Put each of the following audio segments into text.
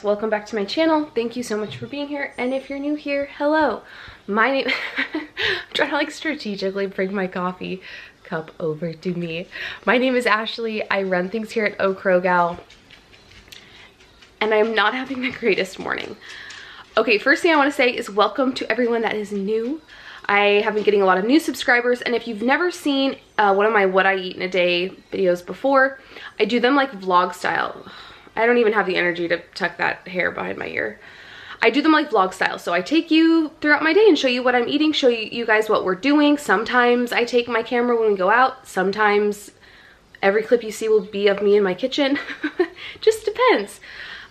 welcome back to my channel. Thank you so much for being here, and if you're new here, hello. My name I'm trying to like strategically bring my coffee cup over to me. My name is Ashley. I run things here at Gal, and I'm not having the greatest morning. Okay, first thing I want to say is welcome to everyone that is new. I have been getting a lot of new subscribers, and if you've never seen one of my what I eat in a day videos before, I do them like vlog style. I don't even have the energy to tuck that hair behind my ear. I do them like vlog style. So I take you throughout my day and show you what I'm eating, show you guys what we're doing. Sometimes I take my camera when we go out. Sometimes every clip you see will be of me in my kitchen. Just depends.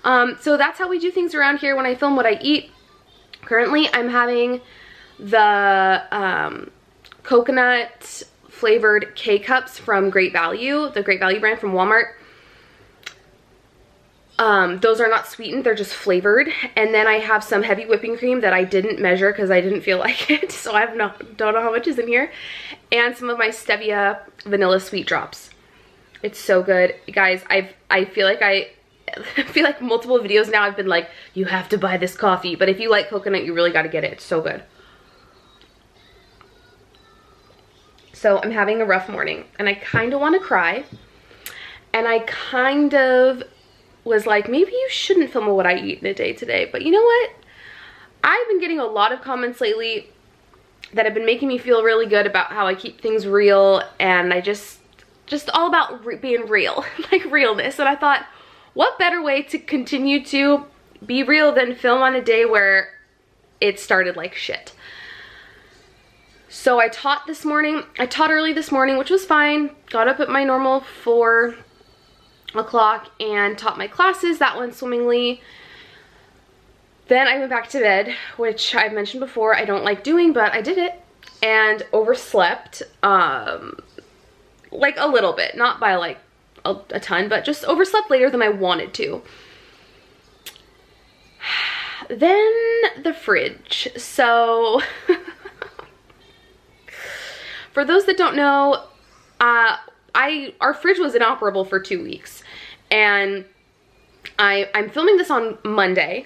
So that's how we do things around here when I film what I eat. Currently, I'm having the coconut flavored K-Cups from Great Value, the Great Value brand from Walmart. Those are not sweetened, they're just flavored. And then I have some heavy whipping cream that I didn't measure because I didn't feel like it, so I don't know how much is in here. And some of my stevia vanilla sweet drops. It's so good. Guys, I feel like multiple videos now I've been like, you have to buy this coffee, but if you like coconut, you really got to get it. It's so good. So I'm having a rough morning and I kind of want to cry, and I kind of was like, maybe you shouldn't film what I eat in a day today. But you know what? I've been getting a lot of comments lately that have been making me feel really good about how I keep things real, and I just all about being real, like realness. And I thought, what better way to continue to be real than film on a day where it started like shit. So I taught early this morning, which was fine. Got up at my normal 4 o'clock and taught my classes. That went swimmingly. Then I went back to bed, which I've mentioned before I don't like doing, but I did it, and overslept like a little bit, not by like a ton, but just overslept later than I wanted to. Then the fridge. So for those that don't know, our fridge was inoperable for 2 weeks, and I'm filming this on Monday.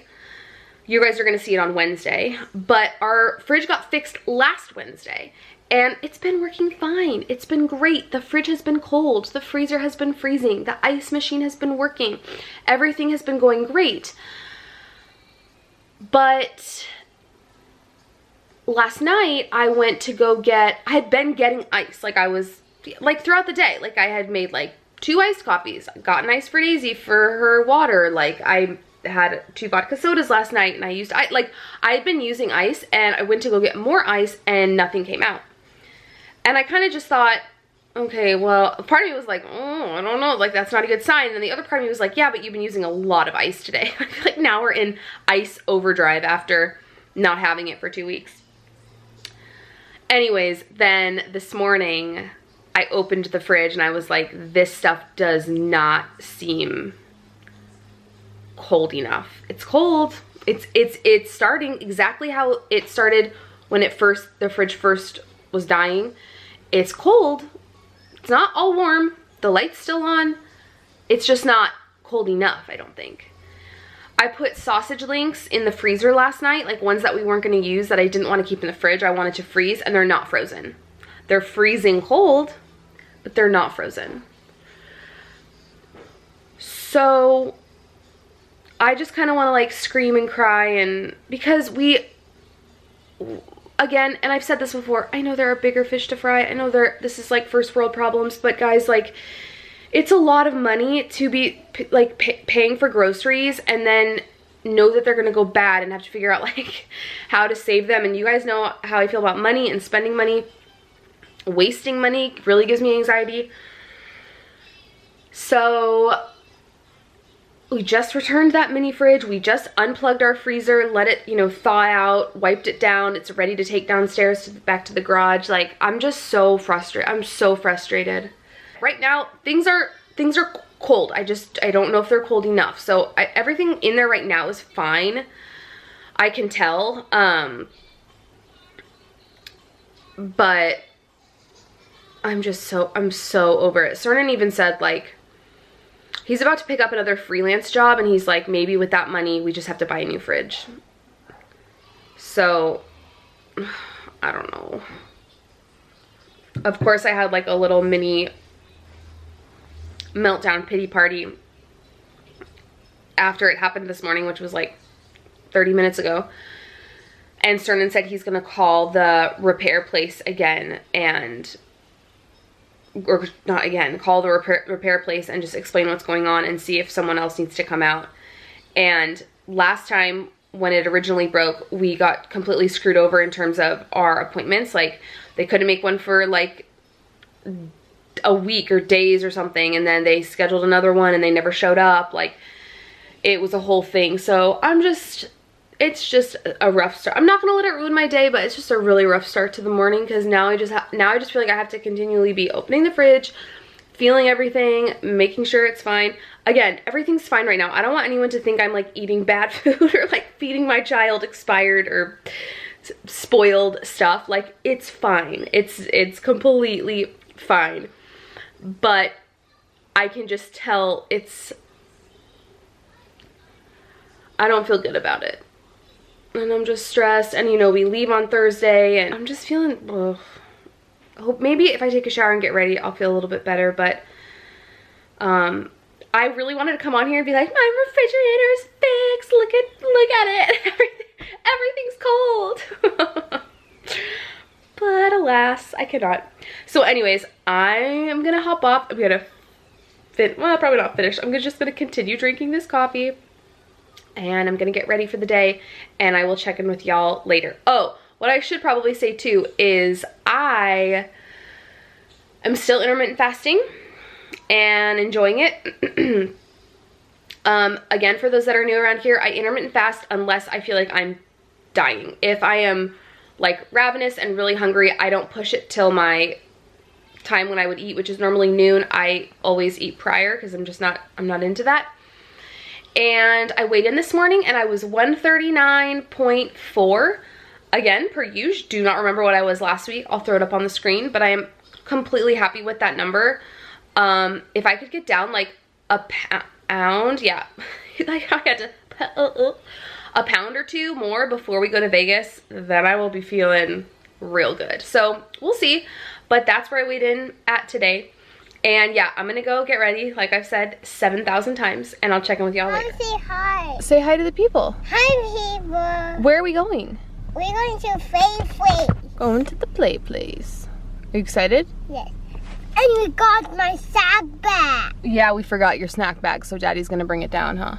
You guys are gonna see it on Wednesday, but our fridge got fixed last Wednesday, and it's been working fine. It's been great. The fridge has been cold. The freezer has been freezing. The ice machine has been working. Everything has been going great. But last night I went to go I had been getting ice. Like I was, like throughout the day, like I had made like 2 iced coffees, got an ice for Daisy for her water. Like I had 2 vodka sodas last night, and I used, I had been using ice, and I went to go get more ice and nothing came out. And I kind of just thought, okay, well, part of me was like, oh, I don't know, like that's not a good sign. And then the other part of me was like, yeah, but you've been using a lot of ice today. I feel like now we're in ice overdrive after not having it for 2 weeks. Anyways, then this morning I opened the fridge and I was like, this stuff does not seem cold enough. It's cold. It's starting exactly how it started when the fridge first was dying. It's cold. It's not all warm. The light's still on. It's just not cold enough, I don't think. I put sausage links in the freezer last night, like ones that we weren't going to use that I didn't want to keep in the fridge. I wanted to freeze, and they're not frozen. They're freezing cold, but they're not frozen. So I just kind of want to like scream and cry, and because again, and I've said this before, I know there are bigger fish to fry. I know this is like first world problems, but guys, like it's a lot of money to be like paying for groceries and then know that they're gonna go bad and have to figure out like how to save them. And you guys know how I feel about money and spending money. Wasting money really gives me anxiety. So we just returned that mini fridge. We just unplugged our freezer, let it, you know, thaw out, wiped it down. It's ready to take downstairs back to the garage. Like, I'm just so frustrated. I'm so frustrated. Right now, things are cold. I don't know if they're cold enough. So everything in there right now is fine. I can tell. But I'm so over it. Cernan even said, like, He's about to pick up another freelance job, and he's like, maybe with that money, we just have to buy a new fridge. So, I don't know. Of course, I had like a little mini meltdown pity party after it happened this morning, which was like 30 minutes ago. And Sternan said he's gonna call the repair place again or not again, call the repair place and just explain what's going on and see if someone else needs to come out. And last time when it originally broke, we got completely screwed over in terms of our appointments. Like, they couldn't make one for like a week or days or something, and then they scheduled another one and they never showed up. Like, it was a whole thing. So it's just a rough start. I'm not gonna let it ruin my day, but it's just a really rough start to the morning, because now I just feel like I have to continually be opening the fridge, feeling everything, making sure it's fine. Again, everything's fine right now. I don't want anyone to think I'm like eating bad food or like feeding my child expired or spoiled stuff. Like, it's fine. It's completely fine. But I can just tell I don't feel good about it. And I'm just stressed, and you know, we leave on Thursday, and I'm just feeling, ugh. Hope maybe if I take a shower and get ready, I'll feel a little bit better. But I really wanted to come on here and be like, my refrigerator is fixed. Look at it. Everything's cold. But alas, I cannot. So anyways, I am gonna hop off. I'm gonna well, probably not finish. I'm just gonna continue drinking this coffee, and I'm gonna get ready for the day, and I will check in with y'all later. Oh, what I should probably say too is I am still intermittent fasting and enjoying it. Again, for those that are new around here, I intermittent fast unless I feel like I'm dying. If I am like ravenous and really hungry, I don't push it till my time when I would eat, which is normally noon. I always eat prior because I'm not into that. And I weighed in this morning and I was 139.4. Again, per usual, do not remember what I was last week. I'll throw it up on the screen, but I am completely happy with that number. If I could get down like a pound, yeah, like I had to, a pound or two more before we go to Vegas, then I will be feeling real good. So we'll see, but that's where I weighed in at today. And yeah, I'm gonna go get ready, like I've said 7,000 times, and I'll check in with y'all later. Say hi. Say hi to the people. Hi, people. Where are we going? We're going to play place. Going to the play place. Are you excited? Yes. And we got my snack bag. Yeah, we forgot your snack bag, so Daddy's gonna bring it down, huh?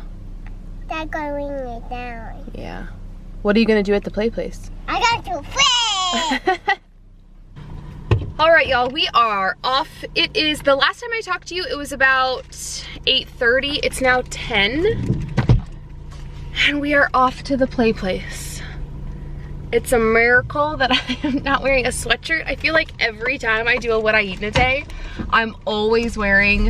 Dad's gonna bring it down. Yeah. What are you gonna do at the play place? I got to play. All right, y'all, we are off. It is, the last time I talked to you, it was about 8:30. It's now 10. And we are off to the play place. It's a miracle that I am not wearing a sweatshirt. I feel like every time I do a what I eat in a day, I'm always wearing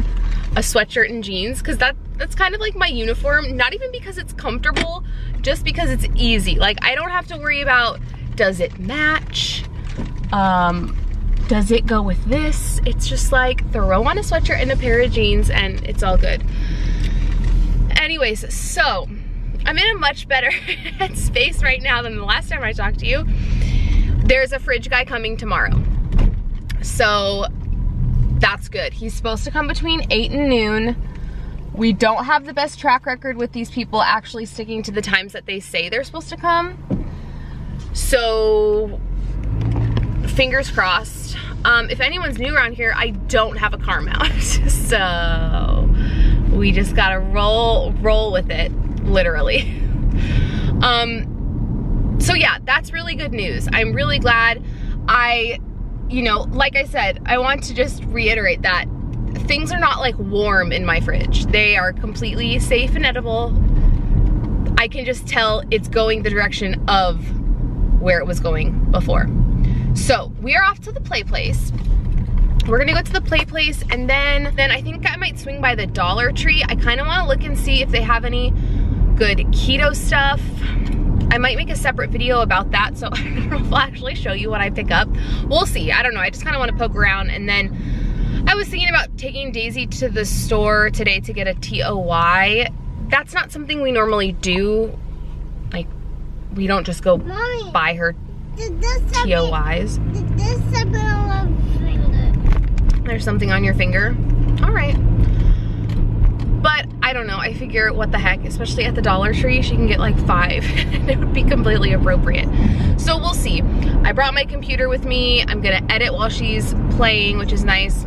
a sweatshirt and jeans, because that's kind of like my uniform. Not even because it's comfortable, just because it's easy. Like, I don't have to worry about, does it match? Does it go with this? It's just like, throw on a sweatshirt and a pair of jeans and it's all good. Anyways, so I'm in a much better space right now than the last time I talked to you. There's a fridge guy coming tomorrow. So that's good. He's supposed to come between 8 and noon. We don't have the best track record with these people actually sticking to the times that they say they're supposed to come. So fingers crossed. If anyone's new around here, I don't have a car mount. So we just gotta roll with it, literally. So yeah, that's really good news. I'm really glad. You know, like I said, I want to just reiterate that things are not like warm in my fridge. They are completely safe and edible. I can just tell it's going the direction of where it was going before. So we are off to the play place. We're gonna go to the play place, and then I think I might swing by the Dollar Tree. I kind of want to look and see if they have any good keto stuff. I might make a separate video about that, so I don't know if I'll actually show you what I pick up. We'll see. I don't know. I just kind of want to poke around, and then I was thinking about taking Daisy to the store today to get a TOY. That's not something we normally do. Like, we don't just go Mommy, buy her TOYs. There's something on my finger. There's something on your finger? All right. But I don't know, I figure what the heck, especially at the Dollar Tree, she can get like 5 and it would be completely appropriate. So we'll see. I brought my computer with me. I'm gonna edit while she's playing, which is nice.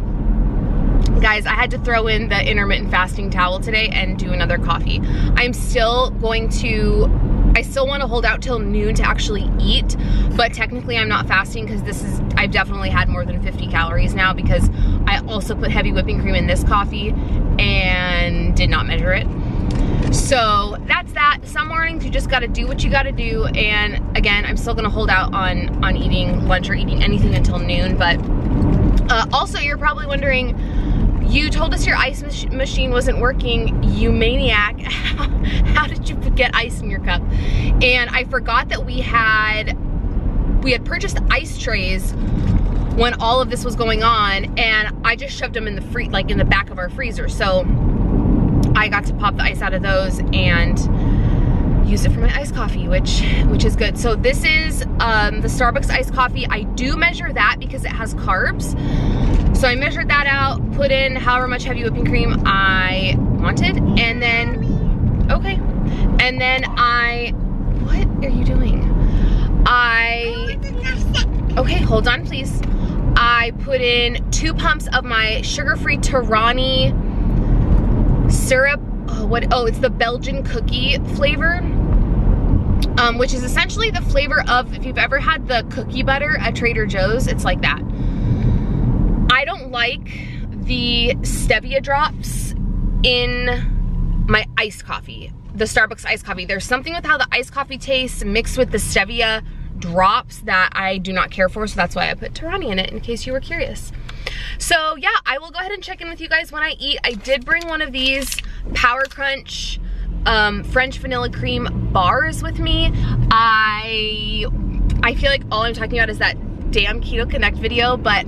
Guys, I had to throw in the intermittent fasting towel today and do another coffee. I'm still going to, I still want to hold out till noon to actually eat, but technically I'm not fasting because this is, I've definitely had more than 50 calories now because I also put heavy whipping cream in this coffee and did not measure it. So that's that. Some mornings you just gotta do what you gotta do, and again, I'm still gonna hold out on eating lunch or eating anything until noon. But also, you're probably wondering, you told us your ice machine wasn't working, you maniac. How did you get ice in your cup? And I forgot that we had purchased ice trays when all of this was going on, and I just shoved them in the like in the back of our freezer. So I got to pop the ice out of those and use it for my iced coffee, which is good. So this is the Starbucks iced coffee. I do measure that because it has carbs. So I measured that out, put in however much heavy whipping cream I wanted, and then, okay. And then what are you doing? Okay, hold on please. I put in 2 pumps of my sugar-free Torani syrup. It's the Belgian cookie flavor, which is essentially the flavor of, if you've ever had the cookie butter at Trader Joe's, it's like that. I don't like the stevia drops in my iced coffee, the Starbucks iced coffee. There's something with how the iced coffee tastes mixed with the stevia drops that I do not care for, so that's why I put Torani in it, in case you were curious. So yeah, I will go ahead and check in with you guys when I eat. I did bring one of these Power Crunch French vanilla cream bars with me. I feel like all I'm talking about is that damn Keto Connect video, but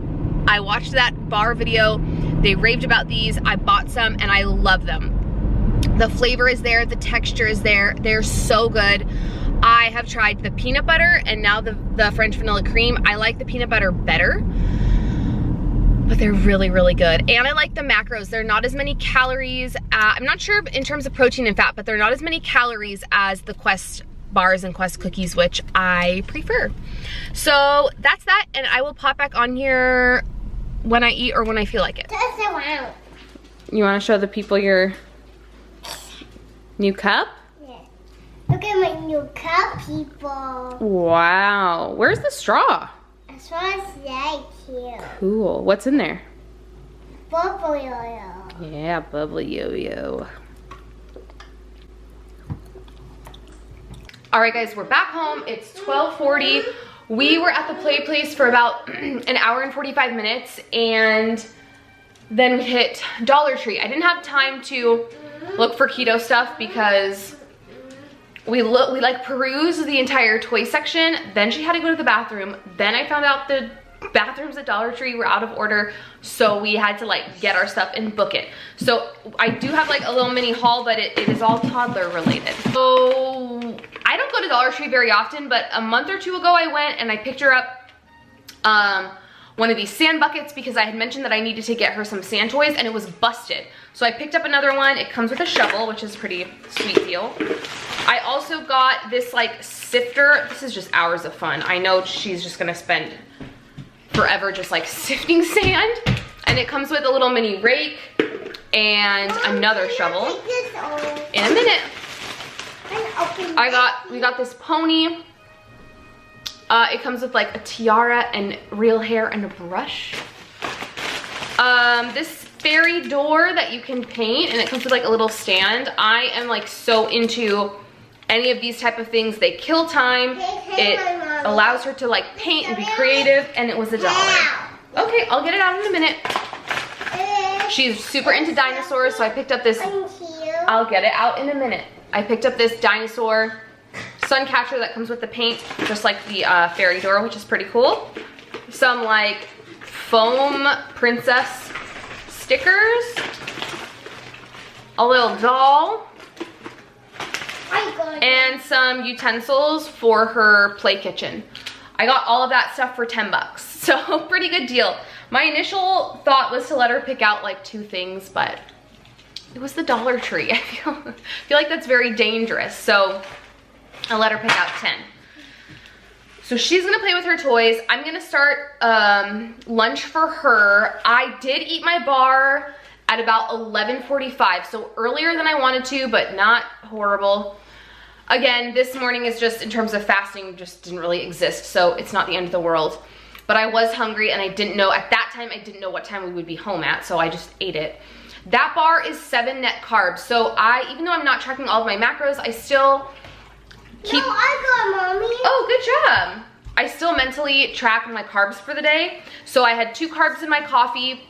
I watched that bar video. They raved about these. I bought some and I love them. The flavor is there, the texture is there. They're so good. I have tried the peanut butter and now the French vanilla cream. I like the peanut butter better, but they're really, really good. And I like the macros. They're not as many calories. I'm not sure in terms of protein and fat, but they're not as many calories as the Quest bars and Quest cookies, which I prefer. So that's that, and I will pop back on here when I eat or when I feel like it. You want to show the people your new cup? Yeah. Look at my new cup, people. Wow. Where's the straw? That's why it's very cute. Cool. What's in there? Bubble yo-yo. Yeah, bubbly yo-yo. All right, guys, we're back home. It's 12:40. We were at the play place for about an hour and 45 minutes, and then we hit Dollar Tree. I didn't have time to look for keto stuff because we like perused the entire toy section. Then she had to go to the bathroom. Then I found out the bathrooms at Dollar Tree were out of order, so we had to like get our stuff and book it. So I do have like a little mini haul, but it is all toddler related. So I don't go to Dollar Tree very often, but a month or two ago I went and I picked her up one of these sand buckets because I had mentioned that I needed to get her some sand toys and it was busted. So I picked up another one. It comes with a shovel, which is a pretty sweet deal. I also got this like sifter. This is just hours of fun. I know she's just gonna spend forever just like sifting sand. And it comes with a little mini rake and another shovel. In a minute. We got this pony. It comes with like a tiara and real hair and a brush. This fairy door that you can paint, and it comes with like a little stand. I am like so into any of these type of things. They kill time. It allows her to like paint and be creative, and it was $1. Okay, I'll get it out in a minute. She's super into dinosaurs, so I picked up this. I'll get it out in a minute. I picked up this dinosaur sun catcher that comes with the paint, just like the fairy door, which is pretty cool. Some like foam princess stickers, a little doll, and some utensils for her play kitchen. I got all of that stuff for 10 bucks, so pretty good deal. My initial thought was to let her pick out like 2 things, but it was the Dollar Tree. I feel like that's very dangerous, so I let her pick out 10. So she's gonna play with her toys. I'm gonna start lunch for her. I did eat my bar at about 11:45, so earlier than I wanted to, but not horrible. Again, this morning is just, in terms of fasting, just didn't really exist, so it's not the end of the world. But I was hungry, and I didn't know, at that time, I didn't know what time we would be home at, so I just ate it. That bar is 7 net carbs, so even though I'm not tracking all of my macros, I still keep... No, I got Mommy. Oh, good job. I still mentally track my carbs for the day. So I had 2 carbs in my coffee,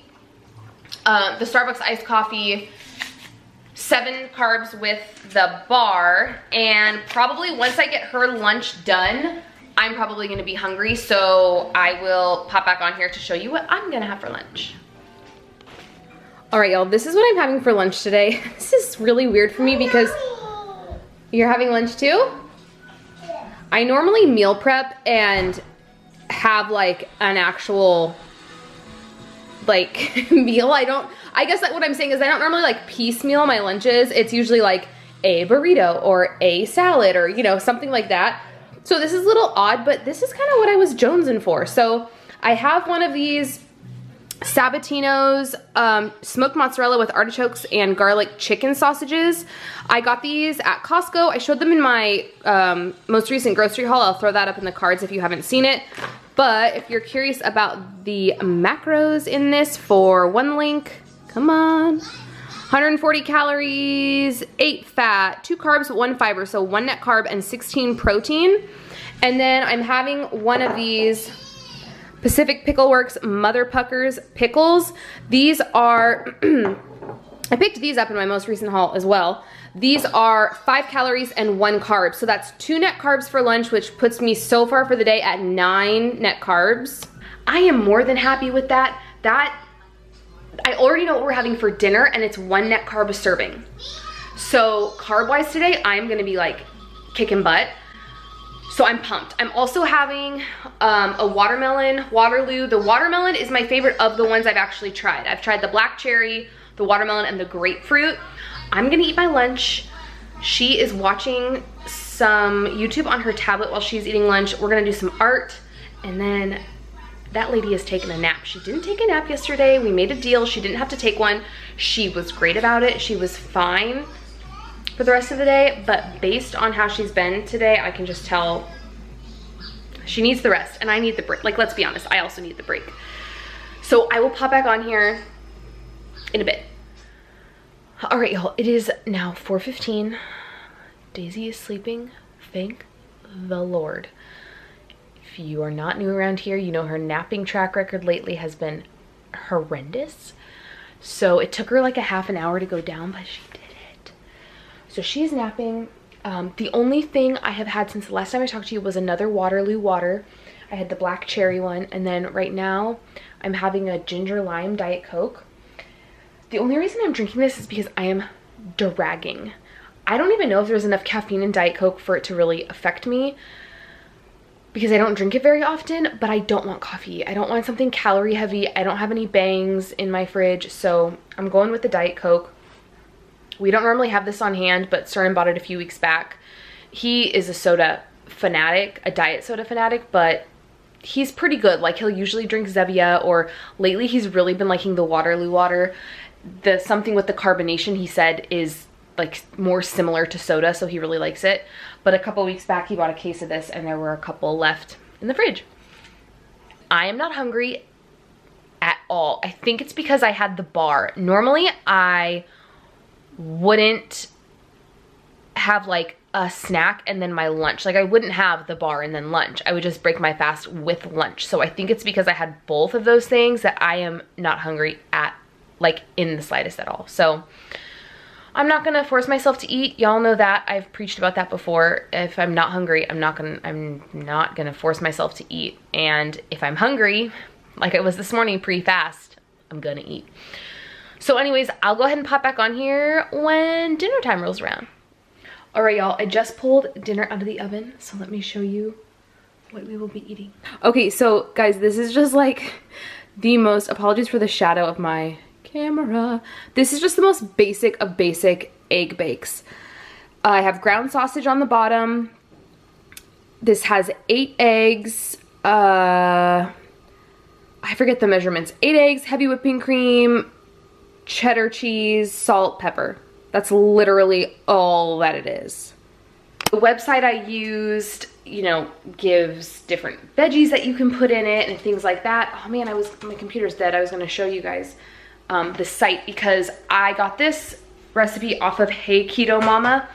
the Starbucks iced coffee, 7 carbs with the bar, and probably once I get her lunch done, I'm probably gonna be hungry, so I will pop back on here to show you what I'm gonna have for lunch. All right, y'all, this is what I'm having for lunch today. This is really weird for me because you're having lunch too? I normally meal prep and have like an actual like meal. I guess that what I'm saying is I don't normally like piecemeal my lunches. It's usually like a burrito or a salad or, you know, something like that. So this is a little odd, but this is kind of what I was jonesing for. So I have one of these Sabatino's smoked mozzarella with artichokes and garlic chicken sausages. I got these at Costco. I showed them in my most recent grocery haul. I'll throw that up in the cards if you haven't seen it. But if you're curious about the macros in this for one link, come on. 140 calories, 8 fat, 2 carbs, 1 fiber, so 1 net carb and 16 protein. And then I'm having one of these Pacific Pickle Works Mother Puckers pickles. These are, I picked these up in my most recent haul as well. These are 5 calories and 1 carb. So that's 2 net carbs for lunch, which puts me so far for the day at 9 net carbs. I am more than happy with that. I already know what we're having for dinner, and it's 1 net carb a serving. So carb-wise today, I'm gonna be like kicking butt. So I'm pumped. I'm also having a watermelon Waterloo. The watermelon is my favorite of the ones I've actually tried. I've tried the black cherry, the watermelon, and the grapefruit. I'm gonna eat my lunch. She is watching some YouTube on her tablet while she's eating lunch. We're gonna do some art, and then that lady has taken a nap. She didn't take a nap yesterday. We made a deal. She didn't have to take one. She was great about it. She was fine for the rest of the day, but based on how she's been today, I can just tell she needs the rest, and I need the break. Like, let's be honest, I also need the break. So I will pop back on here in a bit. All right, y'all, it is now 4:15. Daisy is sleeping, thank the Lord. If you are not new around here, you know her napping track record lately has been horrendous. So it took her like a half an hour to go down, but she did it. So she's napping. The only thing I have had since the last time I talked to you was another Waterloo water. I had the black cherry one, and then right now I'm having a ginger lime Diet Coke. The only reason I'm drinking this is because I am dragging. I don't even know if there's enough caffeine in Diet Coke for it to really affect me, because I don't drink it very often, but I don't want coffee. I don't want something calorie heavy. I don't have any bangs in my fridge, so I'm going with the Diet Coke. We don't normally have this on hand, but Sternan bought it a few weeks back. He is a soda fanatic, a diet soda fanatic, but he's pretty good. Like, he'll usually drink Zevia, or lately he's really been liking the Waterloo water. The something with the carbonation, he said, is like more similar to soda, so he really likes it. But a couple weeks back, he bought a case of this, and there were a couple left in the fridge. I am not hungry at all. I think it's because I had the bar. Normally, I wouldn't have like a snack and then my lunch. Like, I wouldn't have the bar and then lunch. I would just break my fast with lunch. So I think it's because I had both of those things that I am not hungry at, like, in the slightest at all. So I'm not gonna force myself to eat. Y'all know that. I've preached about that before. If I'm not hungry, I'm not gonna force myself to eat. And if I'm hungry, like I was this morning pre-fast, I'm gonna eat. So anyways, I'll go ahead and pop back on here when dinner time rolls around. All right, y'all, I just pulled dinner out of the oven, so let me show you what we will be eating. Okay, so guys, this is just like the most, apologies for the shadow of my camera. This is just the most basic of basic egg bakes. I have ground sausage on the bottom. This has 8 eggs. I forget the measurements. 8 eggs, heavy whipping cream, cheddar cheese, salt, pepper. That's literally all that it is. The website I used, you know, gives different veggies that you can put in it and things like that. Oh man, my computer's dead. I was gonna show you guys the site because I got this recipe off of Hey Keto Mama.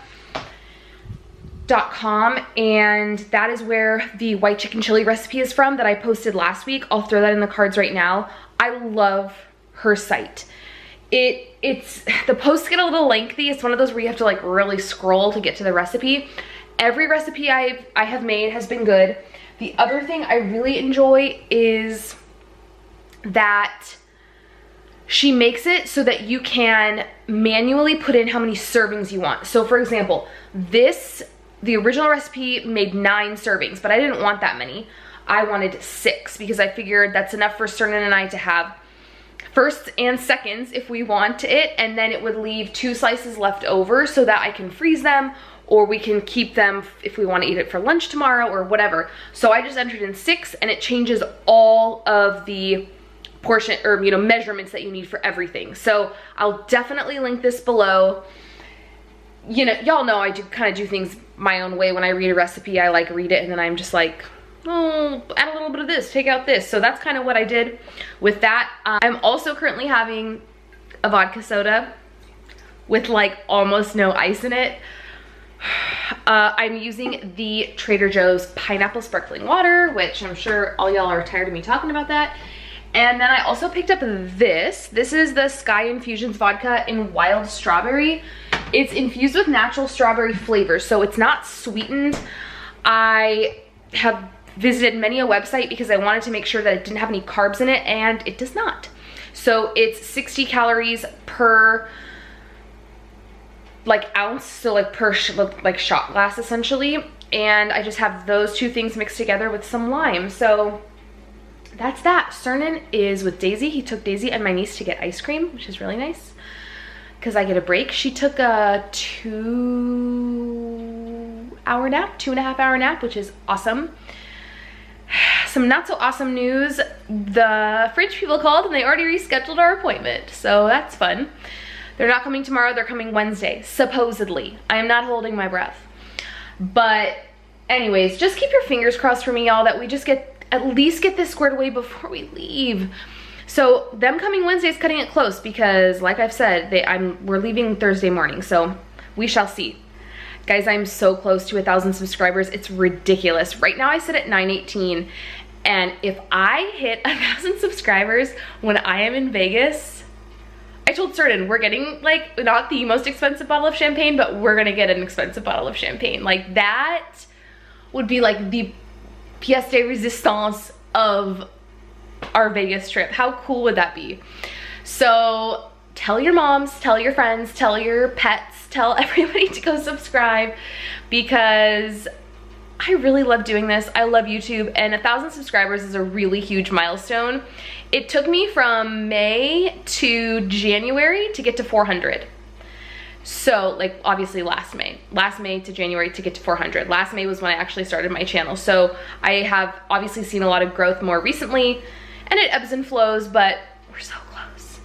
.com, and that is where the white chicken chili recipe is from that I posted last week. I'll throw that in the cards right now. I love her site. It's the posts get a little lengthy. It's one of those where you have to like really scroll to get to the recipe. Every recipe I have made has been good. The other thing I really enjoy is that she makes it so that you can manually put in how many servings you want. So for example, the original recipe made 9 servings, but I didn't want that many. I wanted 6 because I figured that's enough for Cernan and I to have firsts and seconds if we want it, and then it would leave 2 slices left over so that I can freeze them, or we can keep them if we want to eat it for lunch tomorrow or whatever. So I just entered in 6, and it changes all of the portion or, you know, measurements that you need for everything. So I'll definitely link this below. You know, y'all know I do kind of do things my own way. When I read a recipe, I like read it and then I'm just like, oh, add a little bit of this, take out this. So that's kind of what I did with that. I'm also currently having a vodka soda with like almost no ice in it. I'm using the Trader Joe's pineapple sparkling water, which I'm sure all y'all are tired of me talking about that. And then I also picked up this. This is the Sky Infusions vodka in wild strawberry. It's infused with natural strawberry flavors, so it's not sweetened. I have visited many a website because I wanted to make sure that it didn't have any carbs in it, and it does not. So it's 60 calories per like ounce, so like per like shot glass essentially. And I just have those 2 things mixed together with some lime. So that's that. Cernan is with Daisy. He took Daisy and my niece to get ice cream, which is really nice because I get a break. She took a 2-hour nap, 2.5-hour nap, which is awesome. Some not so awesome news. The fridge people called and they already rescheduled our appointment. So that's fun. They're not coming tomorrow, they're coming Wednesday, supposedly. I am not holding my breath. But anyways, just keep your fingers crossed for me, y'all, that we just at least get this squared away before we leave. So them coming Wednesday is cutting it close because like I've said, we're leaving Thursday morning, so we shall see. Guys, I'm so close to 1,000 subscribers. It's ridiculous. Right now I sit at 918, and if I hit 1,000 subscribers when I am in Vegas, I told Cernan we're getting like not the most expensive bottle of champagne, but we're gonna get an expensive bottle of champagne. Like that would be like the pièce de résistance of our Vegas trip. How cool would that be? So tell your moms, tell your friends, tell your pets, tell everybody to go subscribe because I really love doing this. I love YouTube, and 1,000 subscribers is a really huge milestone. It took me from May to January to get to 400. So like obviously last May to January to get to 400. Last May was when I actually started my channel. So I have obviously seen a lot of growth more recently, and it ebbs and flows, but we're so close.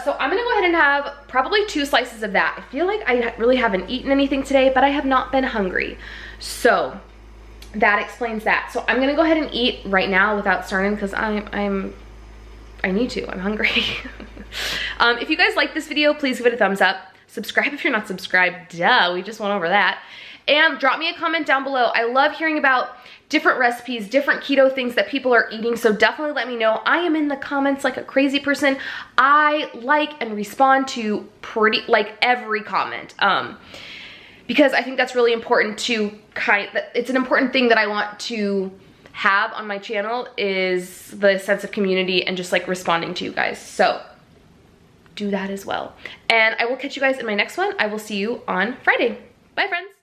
So I'm gonna go ahead and have probably 2 slices of that. I feel like I really haven't eaten anything today, but I have not been hungry. So that explains that. So I'm gonna go ahead and eat right now without Cernan because I need to, I'm hungry. If you guys like this video, please give it a thumbs up. Subscribe if you're not subscribed, duh, we just went over that. And drop me a comment down below. I love hearing about different recipes, different keto things that people are eating, so definitely let me know. I am in the comments like a crazy person. I like and respond to every comment. Because I think that's really important to it's an important thing that I want to have on my channel is the sense of community and just like responding to you guys. So do that as well. And I will catch you guys in my next one. I will see you on Friday. Bye, friends.